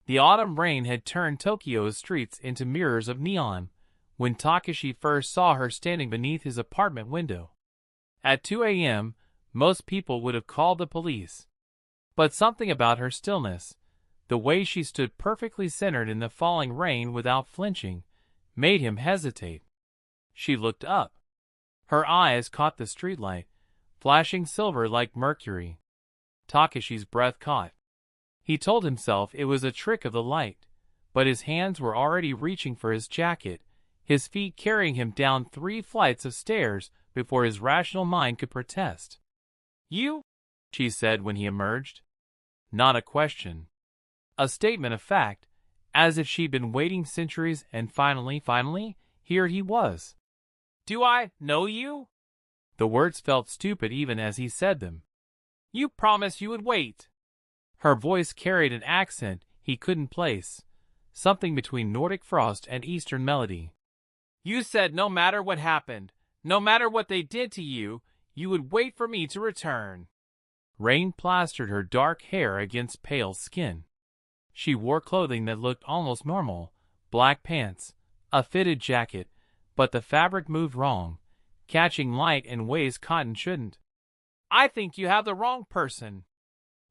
The autumn rain had turned Tokyo's streets into mirrors of neon when Takashi first saw her standing beneath his apartment window. At 2 a.m., most people would have called the police. But something about her stillness, the way she stood perfectly centered in the falling rain without flinching, made him hesitate. She looked up. Her eyes caught the streetlight, flashing silver like mercury. Takashi's breath caught. He told himself it was a trick of the light, but his hands were already reaching for his jacket, his feet carrying him down 3 flights of stairs before his rational mind could protest. "You?" she said when he emerged. Not a question. A statement of fact, as if she'd been waiting centuries and finally, here he was. "Do I know you?" The words felt stupid even as he said them. "You promised you would wait." Her voice carried an accent he couldn't place, something between Nordic frost and Eastern melody. "You said no matter what happened, no matter what they did to you, you would wait for me to return." Rain plastered her dark hair against pale skin. She wore clothing that looked almost normal, black pants, a fitted jacket, but the fabric moved wrong, catching light in ways cotton shouldn't. "I think you have the wrong person.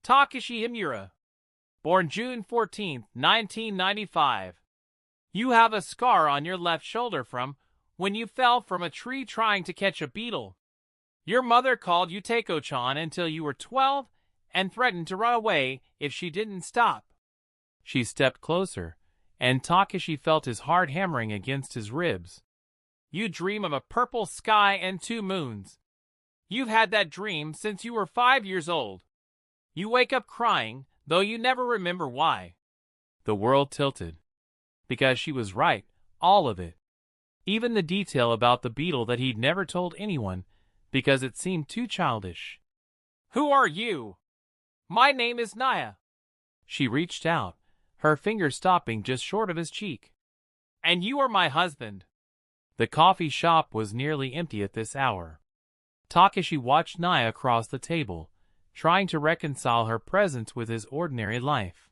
Takashi Himura. Born June 14, 1995. You have a scar on your left shoulder from when you fell from a tree trying to catch a beetle. Your mother called you Teiko-chan until you were 12 and threatened to run away if she didn't stop." She stepped closer, and Takashi felt his heart hammering against his ribs. "You dream of a purple sky and 2 moons. You've had that dream since you were 5 years old. You wake up crying, though you never remember why." The world tilted. Because she was right, all of it. Even the detail about the beetle that he'd never told anyone, because it seemed too childish. "Who are you?" "My name is Naya." She reached out, her finger stopping just short of his cheek. "And you are my husband." The coffee shop was nearly empty at this hour. Takashi watched Naya across the table, trying to reconcile her presence with his ordinary life.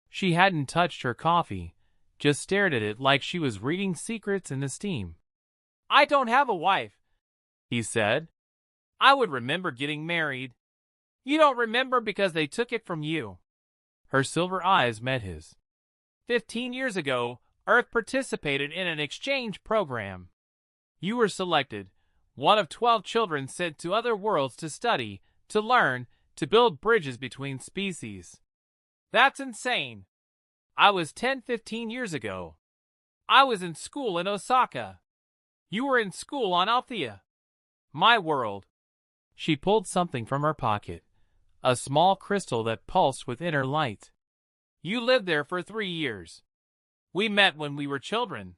She hadn't touched her coffee, just stared at it like she was reading secrets in the steam. "I don't have a wife," he said. "I would remember getting married. You don't remember because they took it from you." Her silver eyes met his. 15 years ago, Earth participated in an exchange program. You were selected, one of 12 children sent to other worlds to study, to learn, to build bridges between species. That's insane. I was 15 years ago. I was in school in Osaka. You were in school on Althea. My world." She pulled something from her pocket, a small crystal that pulsed with inner light. "You lived there for 3 years. We met when we were children.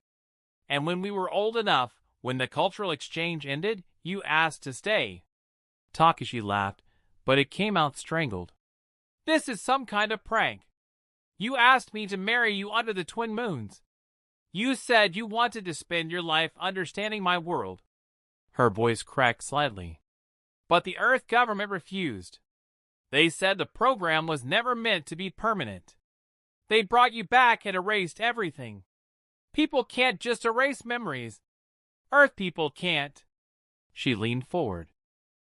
And when we were old enough, when the cultural exchange ended, you asked to stay." Takashi laughed, but it came out strangled. "This is some kind of prank. You asked me to marry you under the twin moons. You said you wanted to spend your life understanding my world." Her voice cracked slightly. "But the Earth government refused. They said the program was never meant to be permanent. They brought you back and erased everything. People can't just erase memories. Earth people can't." She leaned forward.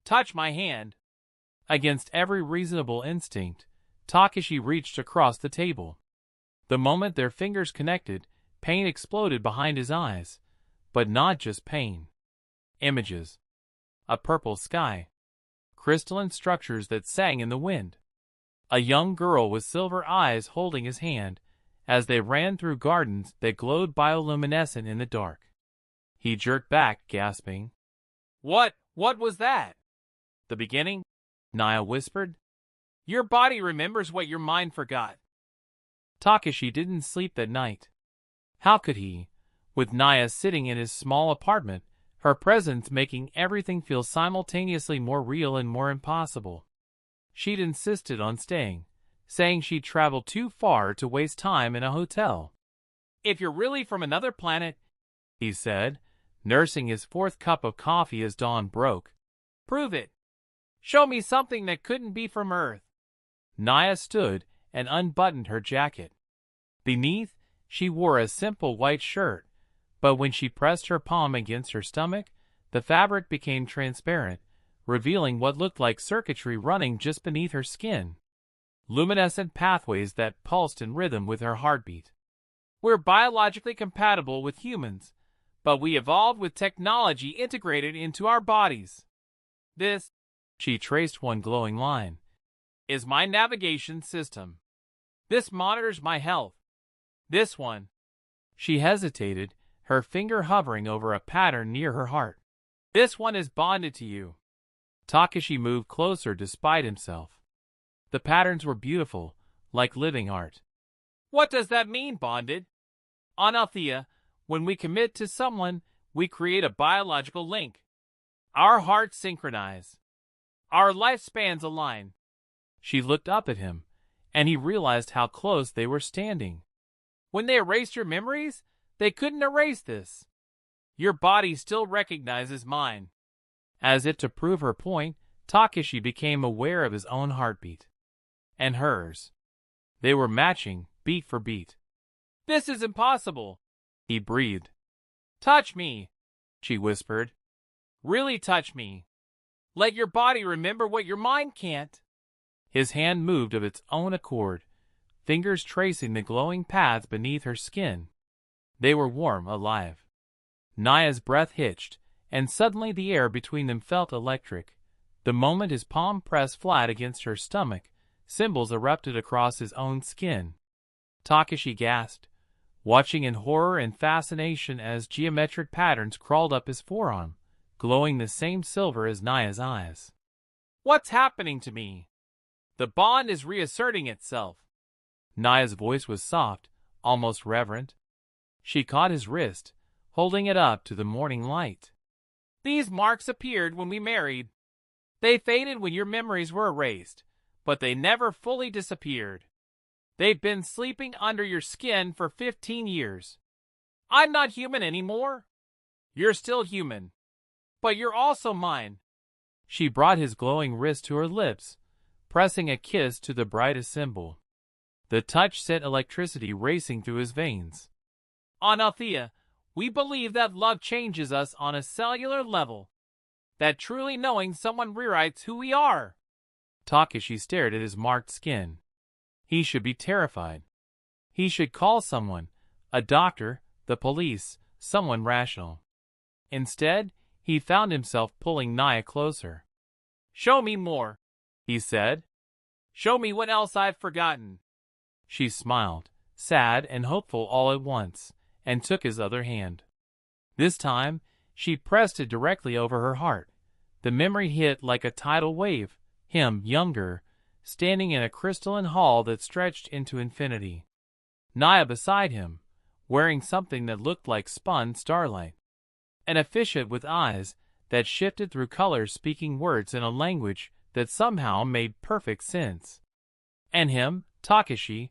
"Touch my hand." Against every reasonable instinct, Takashi reached across the table. The moment their fingers connected, pain exploded behind his eyes. But not just pain. Images. A purple sky. Crystalline structures that sang in the wind. A young girl with silver eyes holding his hand, as they ran through gardens that glowed bioluminescent in the dark. He jerked back, gasping. What was that?" "The beginning," Naya whispered. "Your body remembers what your mind forgot." Takashi didn't sleep that night. How could he, with Naya sitting in his small apartment, her presence making everything feel simultaneously more real and more impossible? She'd insisted on staying, saying she'd traveled too far to waste time in a hotel. "If you're really from another planet," he said, nursing his 4th cup of coffee as dawn broke, "prove it. Show me something that couldn't be from Earth." Naya stood and unbuttoned her jacket. Beneath, she wore a simple white shirt, but when she pressed her palm against her stomach, the fabric became transparent, revealing what looked like circuitry running just beneath her skin. Luminescent pathways that pulsed in rhythm with her heartbeat. We're biologically compatible with humans, but we evolved with technology integrated into our bodies. This, she traced one glowing line, is my navigation system. This monitors my health. This one. She hesitated, her finger hovering over a pattern near her heart. This one is bonded to you. Takashi moved closer despite himself. The patterns were beautiful, like living art. What does that mean, bonded? On Althea, when we commit to someone, we create a biological link. Our hearts synchronize. Our lifespans align. She looked up at him, and he realized how close they were standing. When they erased your memories, they couldn't erase this. Your body still recognizes mine. As if to prove her point, Takashi became aware of his own heartbeat. And hers. They were matching, beat for beat. This is impossible, he breathed. Touch me, she whispered. Really touch me. Let your body remember what your mind can't. His hand moved of its own accord, fingers tracing the glowing paths beneath her skin. They were warm, alive. Naya's breath hitched, and suddenly the air between them felt electric. The moment his palm pressed flat against her stomach, symbols erupted across his own skin. Takashi gasped, watching in horror and fascination as geometric patterns crawled up his forearm, glowing the same silver as Naya's eyes. What's happening to me? The bond is reasserting itself. Naya's voice was soft, almost reverent. She caught his wrist, holding it up to the morning light. These marks appeared when we married. They faded when your memories were erased, but they never fully disappeared. They've been sleeping under your skin for 15 years. I'm not human anymore. You're still human. But you're also mine. She brought his glowing wrist to her lips, pressing a kiss to the brightest symbol. The touch sent electricity racing through his veins. On Althea, we believe that love changes us on a cellular level. That truly knowing someone rewrites who we are. Takashi stared at his marked skin. He should be terrified. He should call someone, a doctor, the police, someone rational. Instead, he found himself pulling Naya closer. Show me more, he said. Show me what else I've forgotten. She smiled, sad and hopeful all at once, and took his other hand. This time, she pressed it directly over her heart. The memory hit like a tidal wave, him, younger, standing in a crystalline hall that stretched into infinity. Naya beside him, wearing something that looked like spun starlight. An officiant with eyes that shifted through colors, speaking words in a language that somehow made perfect sense. And him, Takashi,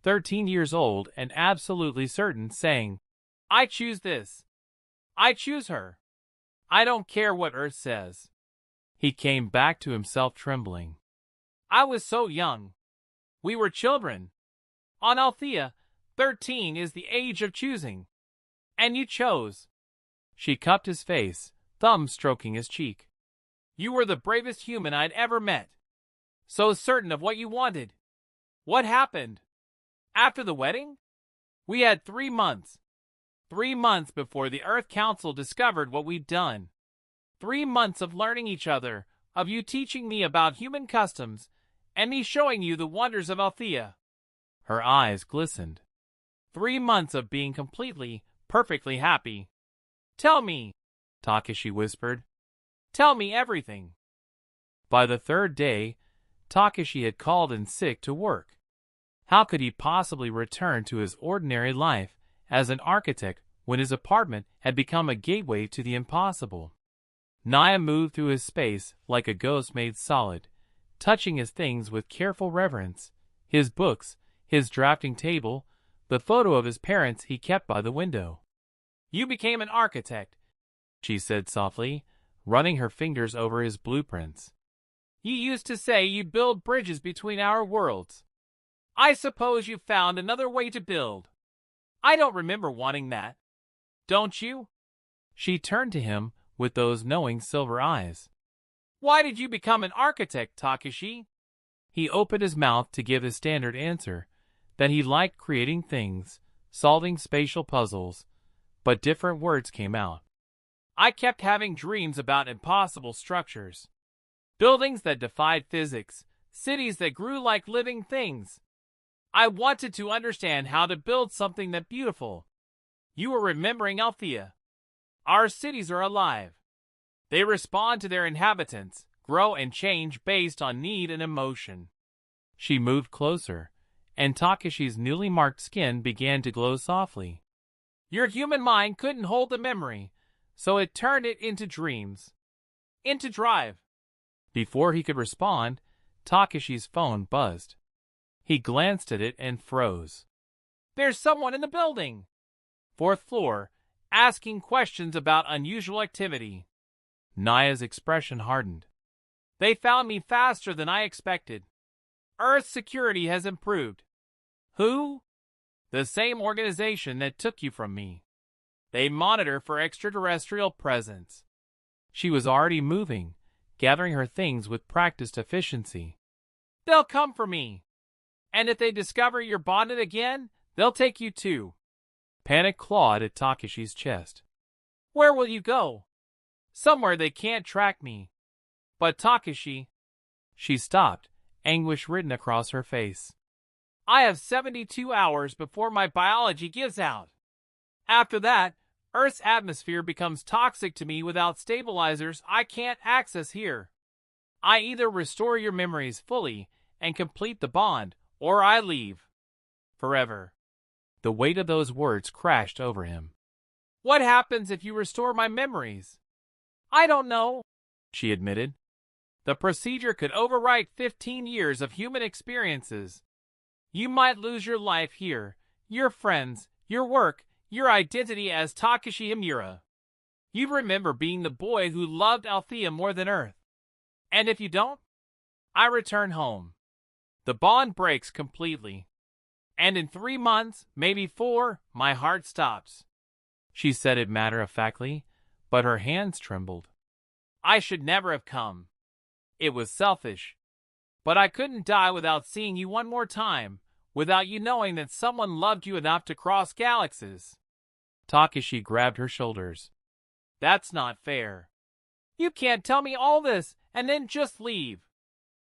13 years old and absolutely certain, saying, I choose this. I choose her. I don't care what Earth says. He came back to himself trembling. I was so young. We were children. On Althea, 13 is the age of choosing. And you chose. She cupped his face, thumb stroking his cheek. You were the bravest human I'd ever met. So certain of what you wanted. What happened? After the wedding? We had 3 months. 3 months before the Earth Council discovered what we'd done. 3 months of learning each other, of you teaching me about human customs, and me showing you the wonders of Althea. Her eyes glistened. 3 months of being completely, perfectly happy. Tell me, Takashi whispered. Tell me everything. By the 3rd day, Takashi had called in sick to work. How could he possibly return to his ordinary life as an architect when his apartment had become a gateway to the impossible? Naya moved through his space like a ghost made solid, touching his things with careful reverence, his books, his drafting table, the photo of his parents he kept by the window. You became an architect, she said softly, running her fingers over his blueprints. You used to say you'd build bridges between our worlds. I suppose you found another way to build. I don't remember wanting that. Don't you? She turned to him with those knowing silver eyes. Why did you become an architect, Takeshi? He opened his mouth to give his standard answer, that he liked creating things, solving spatial puzzles, but different words came out. I kept having dreams about impossible structures. Buildings that defied physics, cities that grew like living things. I wanted to understand how to build something that beautiful. You were remembering Althea. Our cities are alive. They respond to their inhabitants, grow and change based on need and emotion. She moved closer, and Takeshi's newly marked skin began to glow softly. Your human mind couldn't hold the memory, so it turned it into dreams. Into drive. Before he could respond, Takeshi's phone buzzed. He glanced at it and froze. There's someone in the building. 4th floor, asking questions about unusual activity. Naya's expression hardened. They found me faster than I expected. Earth's security has improved. Who? The same organization that took you from me. They monitor for extraterrestrial presence. She was already moving, gathering her things with practiced efficiency. They'll come for me. And if they discover you're bonded again, they'll take you too. Panic clawed at Takeshi's chest. Where will you go? Somewhere they can't track me. But Takeshi... She stopped, anguish written across her face. I have 72 hours before my biology gives out. After that, Earth's atmosphere becomes toxic to me without stabilizers I can't access here. I either restore your memories fully and complete the bond, or I leave. Forever. The weight of those words crashed over him. What happens if you restore my memories? I don't know, she admitted. The procedure could overwrite 15 years of human experiences. You might lose your life here, your friends, your work, your identity as Takeshi Himura. You'd remember being the boy who loved Althea more than Earth. And if you don't, I return home. The bond breaks completely. And in 3 months, maybe 4, my heart stops. She said it matter-of-factly, but her hands trembled. I should never have come. It was selfish. But I couldn't die without seeing you one more time, without you knowing that someone loved you enough to cross galaxies. Takeshi grabbed her shoulders. That's not fair. You can't tell me all this and then just leave.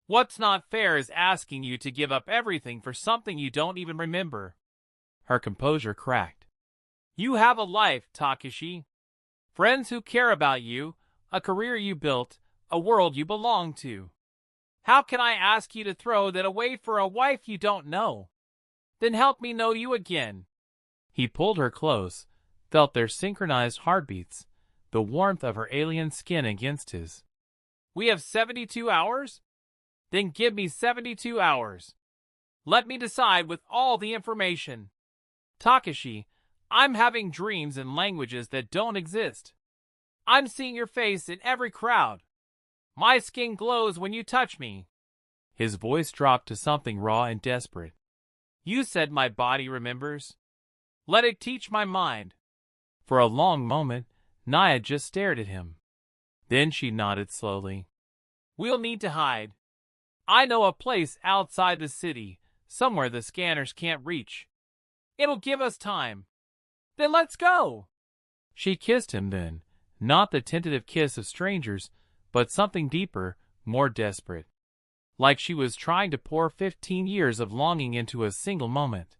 What's not fair is asking you to give up everything for something you don't even remember. Her composure cracked. You have a life, Takeshi. Friends who care about you, a career you built, a world you belong to. How can I ask you to throw that away for a wife you don't know? Then help me know you again. He pulled her close, felt their synchronized heartbeats, the warmth of her alien skin against his. We have 72 hours? Then give me 72 hours. Let me decide with all the information. Takeshi, I'm having dreams in languages that don't exist. I'm seeing your face in every crowd. My skin glows when you touch me. His voice dropped to something raw and desperate. You said my body remembers. Let it teach my mind. For a long moment, Naya just stared at him. Then she nodded slowly. We'll need to hide. I know a place outside the city, somewhere the scanners can't reach. It'll give us time. Then let's go. She kissed him then, not the tentative kiss of strangers, but something deeper, more desperate. Like she was trying to pour 15 years of longing into a single moment.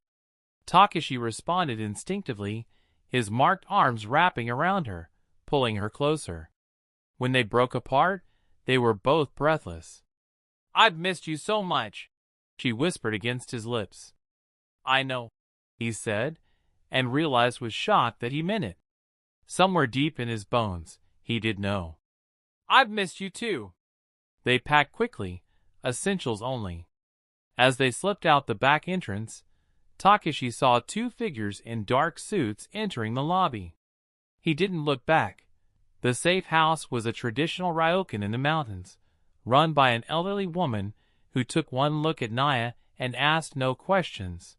Takeshi responded instinctively, his marked arms wrapping around her, pulling her closer. When they broke apart, they were both breathless. I've missed you so much, she whispered against his lips. I know, he said, and realized with shock that he meant it. Somewhere deep in his bones, he did know. I've missed you too. They packed quickly, essentials only. As they slipped out the back entrance, Takeshi saw 2 figures in dark suits entering the lobby. He didn't look back. The safe house was a traditional ryokan in the mountains, run by an elderly woman who took one look at Naya and asked no questions.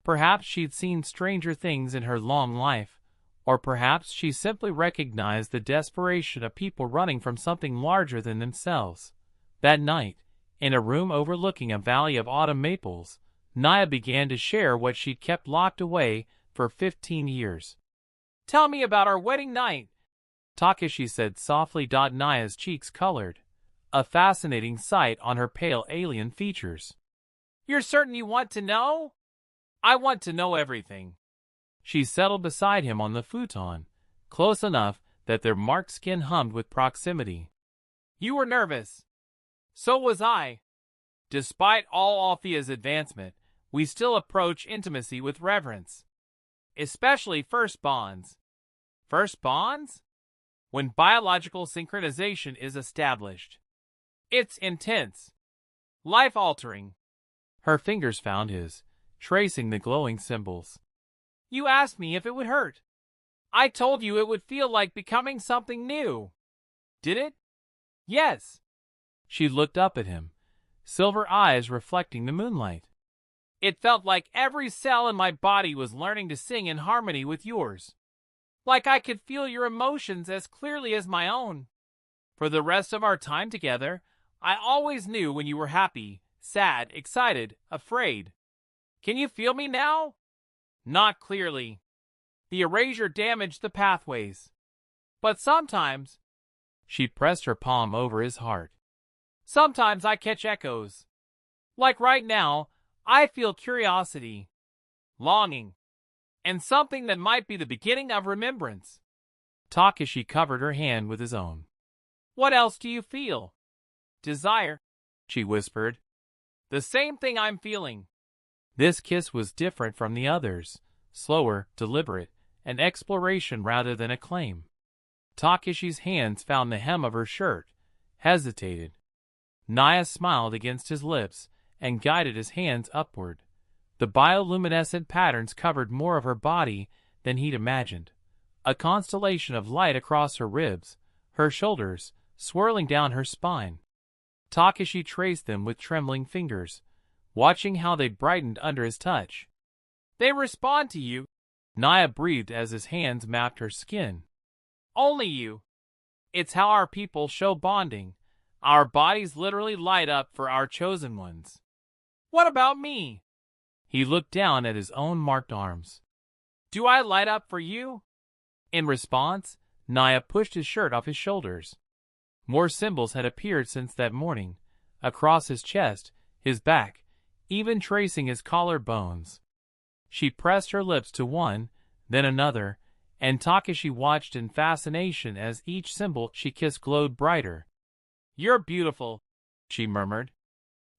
Perhaps she'd seen stranger things in her long life, or perhaps she simply recognized the desperation of people running from something larger than themselves. That night, in a room overlooking a valley of autumn maples, Naya began to share what she'd kept locked away for 15 years. "Tell me about our wedding night," Takashi said softly. Naya's cheeks colored, a fascinating sight on her pale alien features. "You're certain you want to know?" "I want to know everything." She settled beside him on the futon, close enough that their marked skin hummed with proximity. "You were nervous. So was I. Despite all Althea's advancement, we still approach intimacy with reverence. Especially first bonds." "First bonds?" "When biological synchronization is established. It's intense. Life-altering." Her fingers found his, tracing the glowing symbols. "You asked me if it would hurt. I told you it would feel like becoming something new. Did it?" "Yes." She looked up at him, silver eyes reflecting the moonlight. "It felt like every cell in my body was learning to sing in harmony with yours. Like I could feel your emotions as clearly as my own. For the rest of our time together, I always knew when you were happy, sad, excited, afraid. Can you feel me now?" "Not clearly. The erasure damaged the pathways. But sometimes—" She pressed her palm over his heart. "Sometimes I catch echoes. Like right now, I feel curiosity, longing, and something that might be the beginning of remembrance." Takashi covered her hand with his own. "What else do you feel?" "Desire," she whispered. "The same thing I'm feeling." This kiss was different from the others, slower, deliberate, an exploration rather than a claim. Takashi's hands found the hem of her shirt, hesitated. Naya smiled against his lips and guided his hands upward. The bioluminescent patterns covered more of her body than he'd imagined. A constellation of light across her ribs, her shoulders, swirling down her spine. Takashi traced them with trembling fingers, watching how they brightened under his touch. "They respond to you," Naya breathed as his hands mapped her skin. "Only you. It's how our people show bonding. Our bodies literally light up for our chosen ones." "What about me?" He looked down at his own marked arms. "Do I light up for you?" In response, Naya pushed his shirt off his shoulders. More symbols had appeared since that morning, across his chest, his back, even tracing his collar bones. She pressed her lips to one, then another, and Takashi watched in fascination as each symbol she kissed glowed brighter. "You're beautiful," she murmured.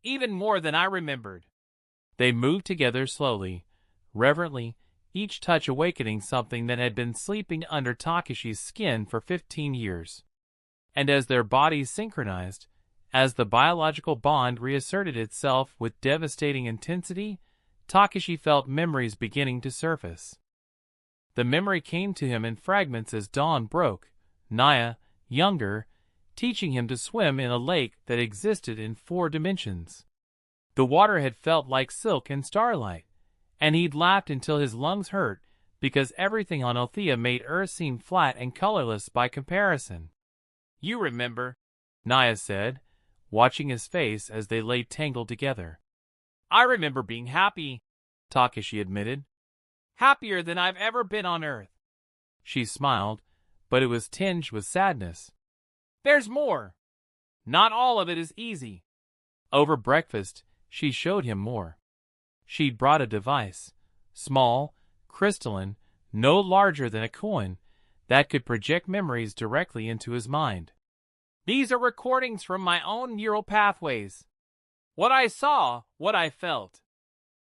"Even more than I remembered." They moved together slowly, reverently, each touch awakening something that had been sleeping under Takashi's skin for 15 years. And as their bodies synchronized, as the biological bond reasserted itself with devastating intensity, Takashi felt memories beginning to surface. The memory came to him in fragments as dawn broke, Naya, younger, teaching him to swim in a lake that existed in 4 dimensions. The water had felt like silk and starlight, and he'd laughed until his lungs hurt because everything on Althea made Earth seem flat and colorless by comparison. "You remember," Naya said, watching his face as they lay tangled together. "I remember being happy," Takashi admitted. "Happier than I've ever been on Earth." She smiled, but it was tinged with sadness. "There's more. Not all of it is easy." Over breakfast, she showed him more. She'd brought a device, small, crystalline, no larger than a coin, that could project memories directly into his mind. "These are recordings from my own neural pathways. What I saw, what I felt.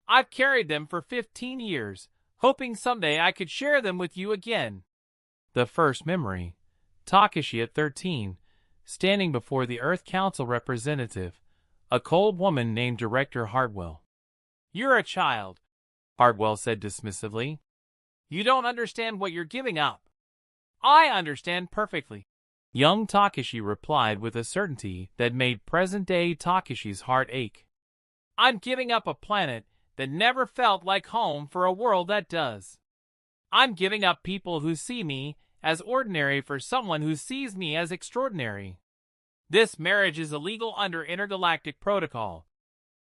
I've carried them for 15 years, hoping someday I could share them with you again." The first memory. Takashi at 13, standing before the Earth Council representative, a cold woman named Director Hartwell. "You're a child," Hartwell said dismissively. "You don't understand what you're giving up." "I understand perfectly," young Takashi replied with a certainty that made present-day Takashi's heart ache. I'm giving up a planet that never felt like home for a world that does. I'm giving up people who see me as ordinary for someone who sees me as extraordinary. This marriage is illegal under intergalactic protocol.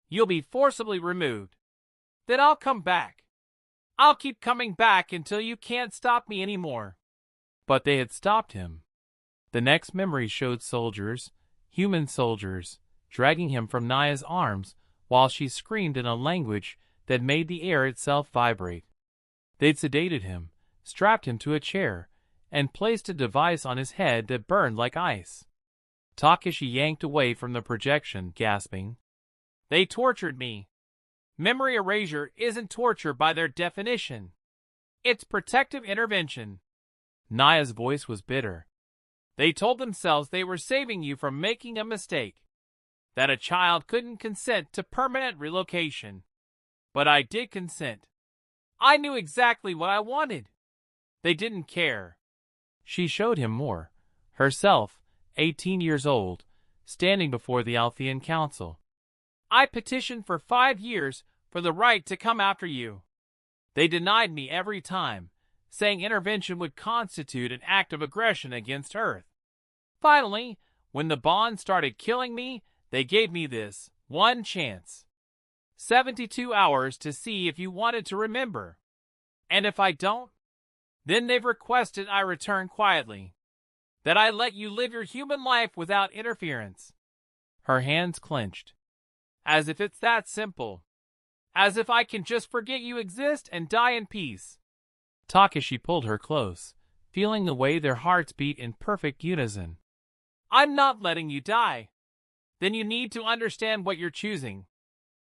You'll be forcibly removed. Then I'll come back. I'll keep coming back until you can't stop me anymore. But they had stopped him. The next memory showed soldiers, human soldiers, dragging him from Naya's arms while she screamed in a language that made the air itself vibrate. They'd sedated him, strapped him to a chair, and placed a device on his head that burned like ice. Takeshi yanked away from the projection, gasping, "They tortured me. Memory erasure isn't torture by their definition. It's protective intervention." Naya's voice was bitter. "They told themselves they were saving you from making a mistake, that a child couldn't consent to permanent relocation. But I did consent. I knew exactly what I wanted. They didn't care." She showed him more. Herself, 18 years old, standing before the Althean Council. "I petitioned for 5 years for the right to come after you. They denied me every time, saying intervention would constitute an act of aggression against Earth. Finally, when the Bond started killing me, they gave me this one chance. 72 hours to see if you wanted to remember. And if I don't, then they've requested I return quietly, that I let you live your human life without interference." Her hands clenched. "As if it's that simple. As if I can just forget you exist and die in peace." Takeshi pulled her close, feeling the way their hearts beat in perfect unison. "I'm not letting you die. Then you need to understand what you're choosing."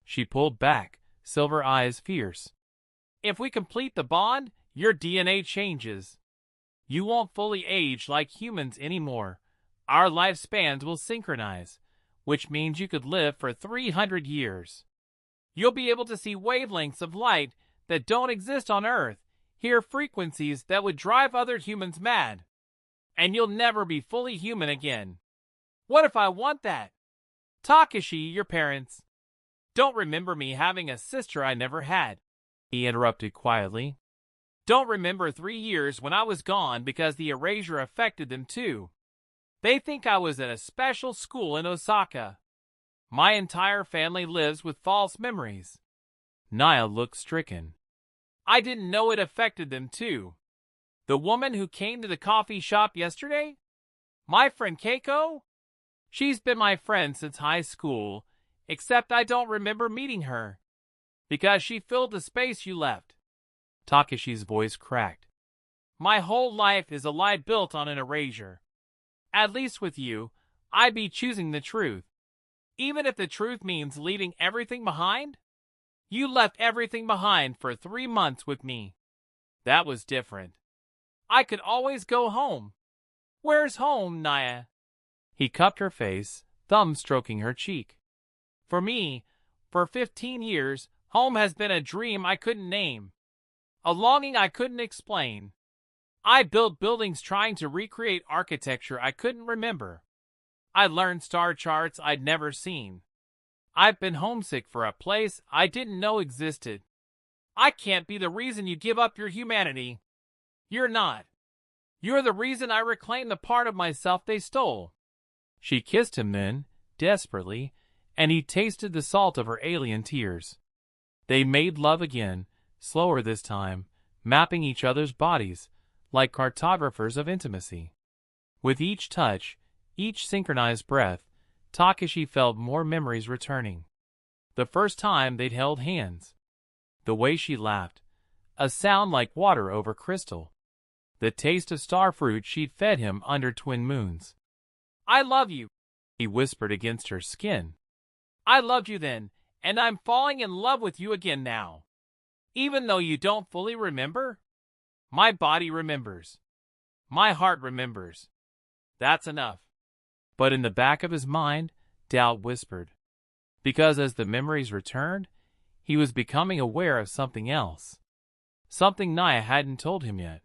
She pulled back, silver eyes fierce. "If we complete the bond, your DNA changes. You won't fully age like humans anymore. Our lifespans will synchronize, which means you could live for 300 years. You'll be able to see wavelengths of light that don't exist on Earth, hear frequencies that would drive other humans mad. And you'll never be fully human again. What if I want that? Takeshi, your parents don't remember me having a sister I never had," he interrupted quietly. "Don't remember 3 years when I was gone because the erasure affected them too. They think I was at a special school in Osaka. My entire family lives with false memories." Naya looked stricken. "I didn't know it affected them too. The woman who came to the coffee shop yesterday? My friend Keiko? She's been my friend since high school, except I don't remember meeting her, because she filled the space you left." Takeshi's voice cracked. "My whole life is a lie built on an erasure. At least with you, I'd be choosing the truth. Even if the truth means leaving everything behind? You left everything behind for 3 months with me. That was different. I could always go home. Where's home, Naya?" He cupped her face, thumb stroking her cheek. "For me, for 15 years, home has been a dream I couldn't name. A longing I couldn't explain. I built buildings trying to recreate architecture I couldn't remember. I learned star charts I'd never seen. I've been homesick for a place I didn't know existed. I can't be the reason you give up your humanity. You're not. You're the reason I reclaim the part of myself they stole." She kissed him then, desperately, and he tasted the salt of her alien tears. They made love again, slower this time, mapping each other's bodies, like cartographers of intimacy. With each touch, each synchronized breath, Takeshi felt more memories returning. The first time they'd held hands. The way she laughed, a sound like water over crystal. The taste of starfruit she'd fed him under twin moons. "I love you," he whispered against her skin. "I loved you then, and I'm falling in love with you again now. Even though you don't fully remember, my body remembers. My heart remembers. That's enough." But in the back of his mind, doubt whispered. Because as the memories returned, he was becoming aware of something else. Something Naya hadn't told him yet.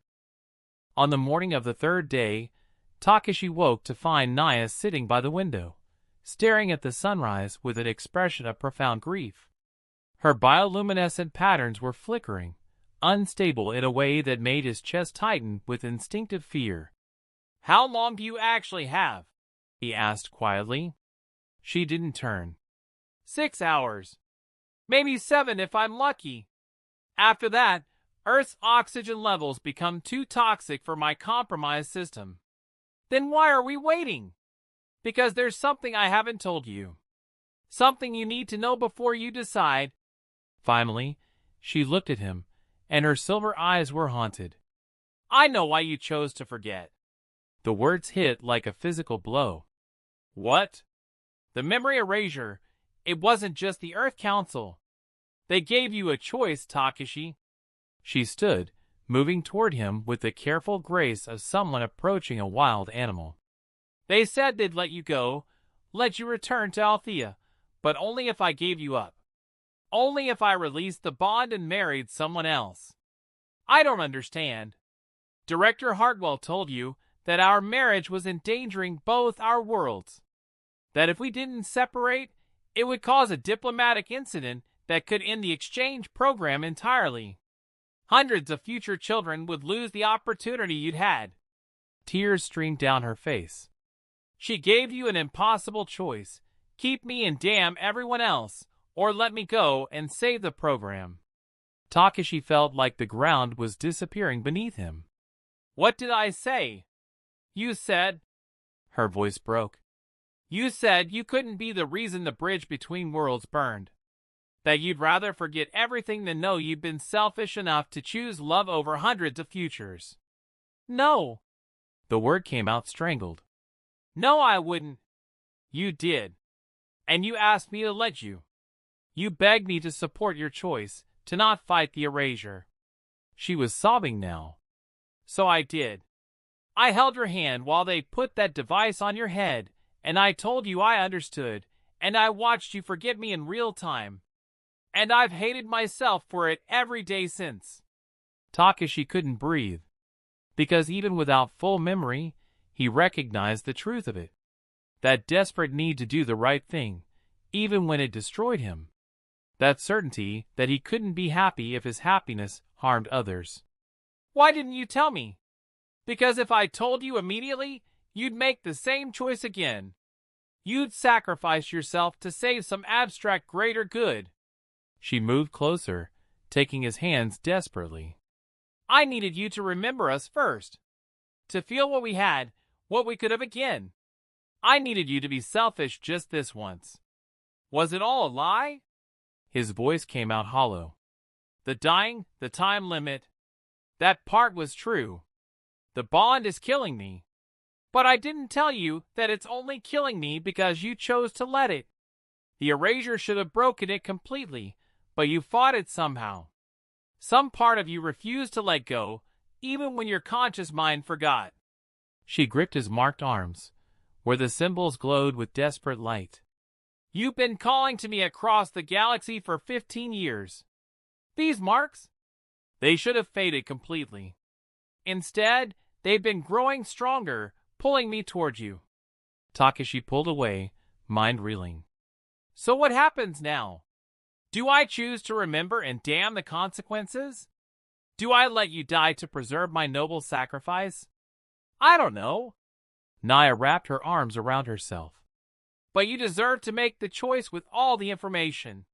On the morning of the 3rd day, Takeshi woke to find Naya sitting by the window, staring at the sunrise with an expression of profound grief. Her bioluminescent patterns were flickering, unstable in a way that made his chest tighten with instinctive fear. "How long do you actually have?" he asked quietly. She didn't turn. 6 hours. Maybe 7 if I'm lucky. After that, Earth's oxygen levels become too toxic for my compromised system. Then why are we waiting? Because there's something I haven't told you. Something you need to know before you decide. Finally, she looked at him, and her silver eyes were haunted. I know why you chose to forget. The words hit like a physical blow. What? The memory erasure. It wasn't just the Earth Council. They gave you a choice, Takeshi. She stood, moving toward him with the careful grace of someone approaching a wild animal. They said they'd let you go, let you return to Althea, but only if I gave you up. Only if I released the bond and married someone else. I don't understand. Director Hartwell told you that our marriage was endangering both our worlds. That if we didn't separate, it would cause a diplomatic incident that could end the exchange program entirely. Hundreds of future children would lose the opportunity you'd had. Tears streamed down her face. She gave you an impossible choice. Keep me and damn everyone else, or let me go and save the program. Takeshi felt like the ground was disappearing beneath him. What did I say? You said... Her voice broke. You said you couldn't be the reason the bridge between worlds burned. That you'd rather forget everything than know you'd been selfish enough to choose love over hundreds of futures. No. The word came out strangled. No, I wouldn't. You did. And you asked me to let you. You begged me to support your choice, to not fight the erasure. She was sobbing now. So I did. I held your hand while they put that device on your head, and I told you I understood, and I watched you forget me in real time. And I've hated myself for it every day since. Takeshi couldn't breathe, because even without full memory, he recognized the truth of it. That desperate need to do the right thing, even when it destroyed him. That certainty that he couldn't be happy if his happiness harmed others. Why didn't you tell me? Because if I told you immediately, you'd make the same choice again. You'd sacrifice yourself to save some abstract greater good. She moved closer, taking his hands desperately. I needed you to remember us first. To feel what we had, what we could have again. I needed you to be selfish just this once. Was it all a lie? His voice came out hollow. The dying, the time limit. That part was true. The bond is killing me. But I didn't tell you that it's only killing me because you chose to let it. The erasure should have broken it completely, but you fought it somehow. Some part of you refused to let go, even when your conscious mind forgot. She gripped his marked arms, where the symbols glowed with desperate light. You've been calling to me across the galaxy for 15 years. These marks? They should have faded completely. Instead, they've been growing stronger, pulling me toward you. Takeshi pulled away, mind reeling. So what happens now? Do I choose to remember and damn the consequences? Do I let you die to preserve my noble sacrifice? I don't know. Naya wrapped her arms around herself. But you deserve to make the choice with all the information.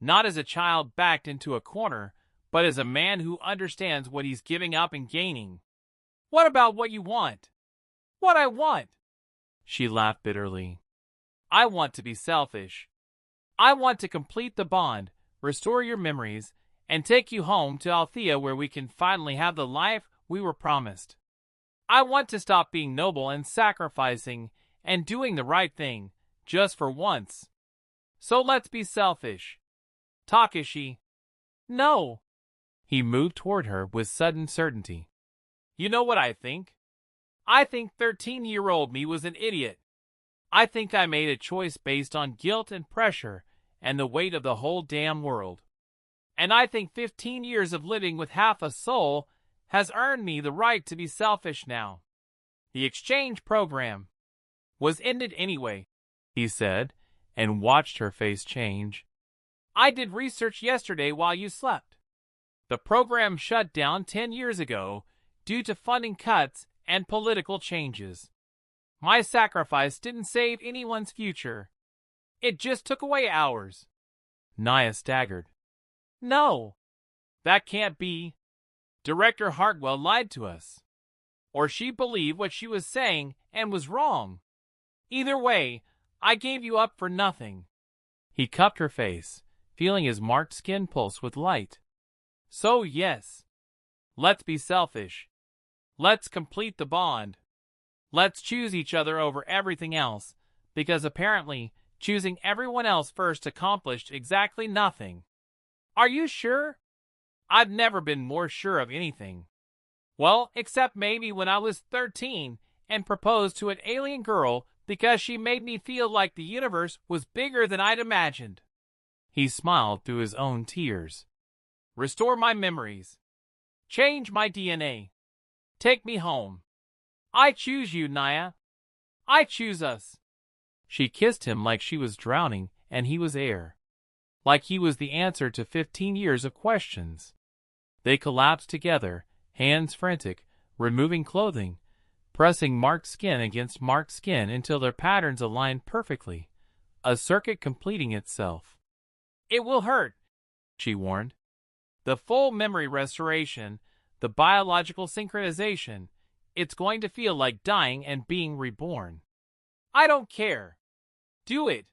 Not as a child backed into a corner, but as a man who understands what he's giving up and gaining. What about what you want? What I want? She laughed bitterly. I want to be selfish. I want to complete the bond, restore your memories, and take you home to Althea where we can finally have the life we were promised. I want to stop being noble and sacrificing and doing the right thing, just for once. So let's be selfish. Takeshi. No. He moved toward her with sudden certainty. You know what I think? I think 13-year-old me was an idiot. I think I made a choice based on guilt and pressure and the weight of the whole damn world. And I think 15 years of living with half a soul has earned me the right to be selfish now. The exchange program was ended anyway, he said, and watched her face change. I did research yesterday while you slept. The program shut down 10 years ago due to funding cuts and political changes. My sacrifice didn't save anyone's future. It just took away ours. Naya staggered. No, that can't be. Director Hartwell lied to us. Or she believed what she was saying and was wrong. Either way, I gave you up for nothing. He cupped her face, feeling his marked skin pulse with light. So yes, let's be selfish. Let's complete the bond. Let's choose each other over everything else, because apparently choosing everyone else first accomplished exactly nothing. Are you sure? I've never been more sure of anything. Well, except maybe when I was 13 and proposed to an alien girl because she made me feel like the universe was bigger than I'd imagined. He smiled through his own tears. Restore my memories. Change my DNA. Take me home. I choose you, Naya. I choose us. She kissed him like she was drowning and he was air. Like he was the answer to 15 years of questions. They collapsed together, hands frantic, removing clothing, pressing marked skin against marked skin until their patterns aligned perfectly, a circuit completing itself. It will hurt, she warned. The full memory restoration, the biological synchronization, it's going to feel like dying and being reborn. I don't care. Do it.